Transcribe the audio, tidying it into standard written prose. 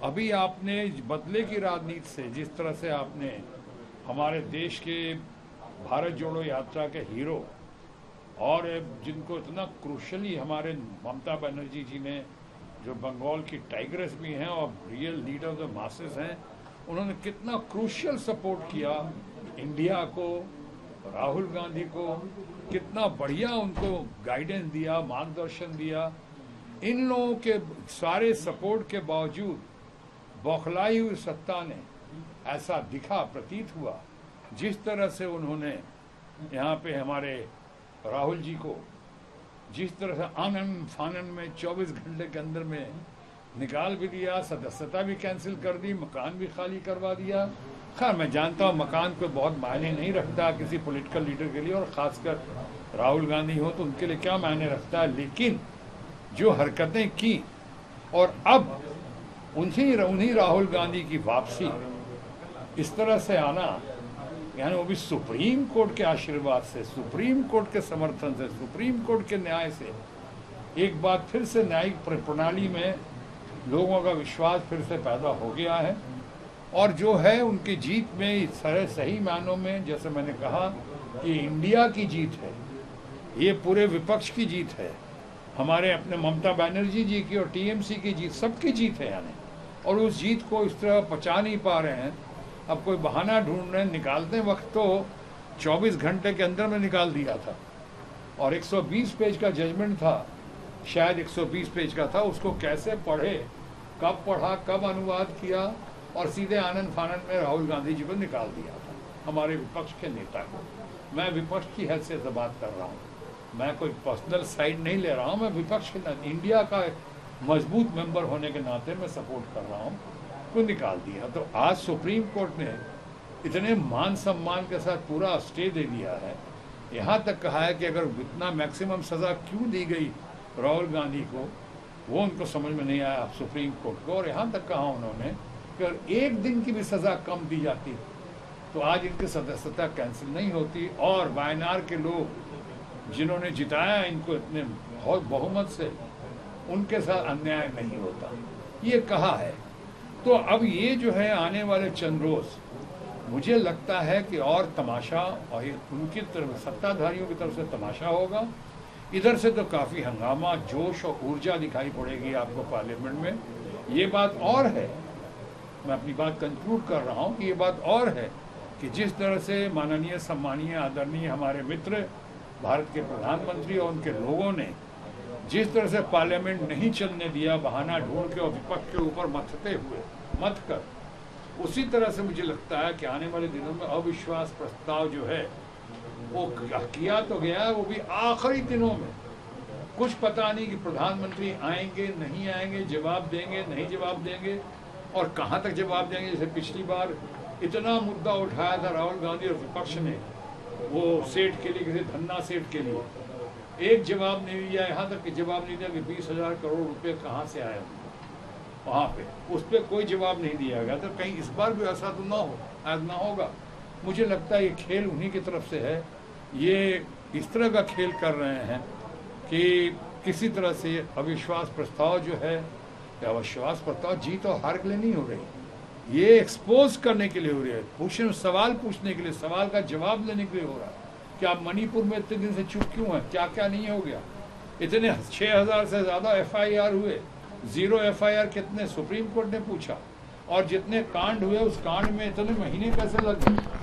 अभी आपने बदले की राजनीति से जिस तरह से आपने हमारे देश के भारत जोड़ो यात्रा के हीरो और जिनको इतना क्रूशली हमारे ममता बनर्जी जी ने, जो बंगाल की टाइग्रेस भी हैं और real leader of the masses हैं, उन्होंने कितना क्रूशियल सपोर्ट किया इंडिया को, राहुल गांधी को, कितना बढ़िया उनको गाइडेंस दिया, मार्गदर्शन दिया। इन लोगों के सारे सपोर्ट के बावजूद बौखलाई हुई सत्ता ने ऐसा दिखा, प्रतीत हुआ, जिस तरह से उन्होंने यहाँ पे हमारे राहुल जी को जिस तरह से आनन फानन में 24 घंटे के अंदर में निकाल भी दिया, सदस्यता भी कैंसिल कर दी, मकान भी खाली करवा दिया। खैर मैं जानता हूँ मकान कोई बहुत मायने नहीं रखता किसी पॉलिटिकल लीडर के लिए, और ख़ासकर राहुल गांधी हो तो उनके लिए क्या मायने रखता है, लेकिन जो हरकतें की और अब उन्हीं राहुल गांधी की वापसी, इस तरह से आना, यानी वो भी सुप्रीम कोर्ट के आशीर्वाद से, सुप्रीम कोर्ट के समर्थन से, सुप्रीम कोर्ट के न्याय से, एक बार फिर से न्यायिक प्रणाली में लोगों का विश्वास फिर से पैदा हो गया है। और जो है उनकी जीत में इस तरह सही मायनों में, जैसे मैंने कहा कि इंडिया की जीत है, ये पूरे विपक्ष की जीत है, हमारे अपने ममता बनर्जी जी की और टीएमसी की जीत, सबकी जीत है यानी। और उस जीत को इस तरह पचा नहीं पा रहे हैं। अब कोई बहाना ढूंढ रहे हैं, निकालते वक्त तो 24 घंटे के अंदर में निकाल दिया था, और 120 पेज का जजमेंट था, शायद 120 पेज का था, उसको कैसे पढ़े, कब पढ़ा, कब अनुवाद किया, और सीधे आनंद फानंद में राहुल गांधी जी को निकाल दिया था, हमारे विपक्ष के नेता को। मैं विपक्ष की हैसियत से बात कर रहा हूँ, मैं कोई पर्सनल साइड नहीं ले रहा हूँ, मैं विपक्ष के इंडिया का मजबूत मेंबर होने के नाते मैं सपोर्ट कर रहा हूँ, को निकाल दिया। तो आज सुप्रीम कोर्ट ने इतने मान सम्मान के साथ पूरा स्टे दे दिया है, यहाँ तक कहा है कि अगर इतना मैक्सिमम सज़ा क्यों दी गई राहुल गांधी को, वो उनको समझ में नहीं आया सुप्रीम कोर्ट को। और यहाँ तक कहा उन्होंने कि अगर एक दिन की भी सज़ा कम दी जाती तो आज इनकी सदस्यता कैंसिल नहीं होती, और वायनाड के लोग जिन्होंने जिताया इनको इतने बहुत बहुमत से, उनके साथ अन्याय नहीं होता, ये कहा है। तो अब ये जो है आने वाले चंद रोज मुझे लगता है कि और तमाशा, और उनकी तरफ सत्ताधारियों की तरफ से तमाशा होगा, इधर से तो काफ़ी हंगामा, जोश और ऊर्जा दिखाई पड़ेगी आपको पार्लियामेंट में। ये बात और है, मैं अपनी बात कंक्लूड कर रहा हूँ कि ये बात और है कि जिस तरह से माननीय, सम्मानीय, आदरणीय हमारे मित्र भारत के प्रधानमंत्री और उनके लोगों ने जिस तरह से पार्लियामेंट नहीं चलने दिया, बहाना ढूंढ के और विपक्ष के ऊपर मथते हुए मत कर, उसी तरह से मुझे लगता है कि आने वाले दिनों में अविश्वास प्रस्ताव जो है वो किया तो गया है, वो भी आखिरी दिनों में। कुछ पता नहीं कि प्रधानमंत्री आएंगे नहीं आएंगे, जवाब देंगे नहीं जवाब देंगे, और कहाँ तक जवाब देंगे। जैसे पिछली बार इतना मुद्दा उठाया था राहुल गांधी और विपक्ष ने, वो सेठ के लिए, किसी धन्ना सेठ के लिए, एक जवाब नहीं दिया, यहाँ तक कि जवाब नहीं दिया कि 20,000 करोड़ रुपए कहाँ से आए वहाँ पे, उस पर कोई जवाब नहीं दिया गया। तो कहीं इस बार भी ऐसा तो ना होगा। मुझे लगता है ये खेल उन्हीं की तरफ से है, ये इस तरह का खेल कर रहे हैं कि किसी तरह से अविश्वास प्रस्ताव जो है, अविश्वास प्रस्ताव जीत और हार के लिए नहीं हो रही, ये एक्सपोज करने के लिए हो रही है, सवाल पूछने के लिए, सवाल का जवाब लेने के लिए हो रहा है कि आप मणिपुर में इतने दिन से चुप क्यों हैं, क्या क्या नहीं हो गया। इतने 6,000 से ज़्यादा FIR हुए, 0 FIR कितने, सुप्रीम कोर्ट ने पूछा, और जितने कांड हुए उस कांड में इतने महीने कैसे लग गए।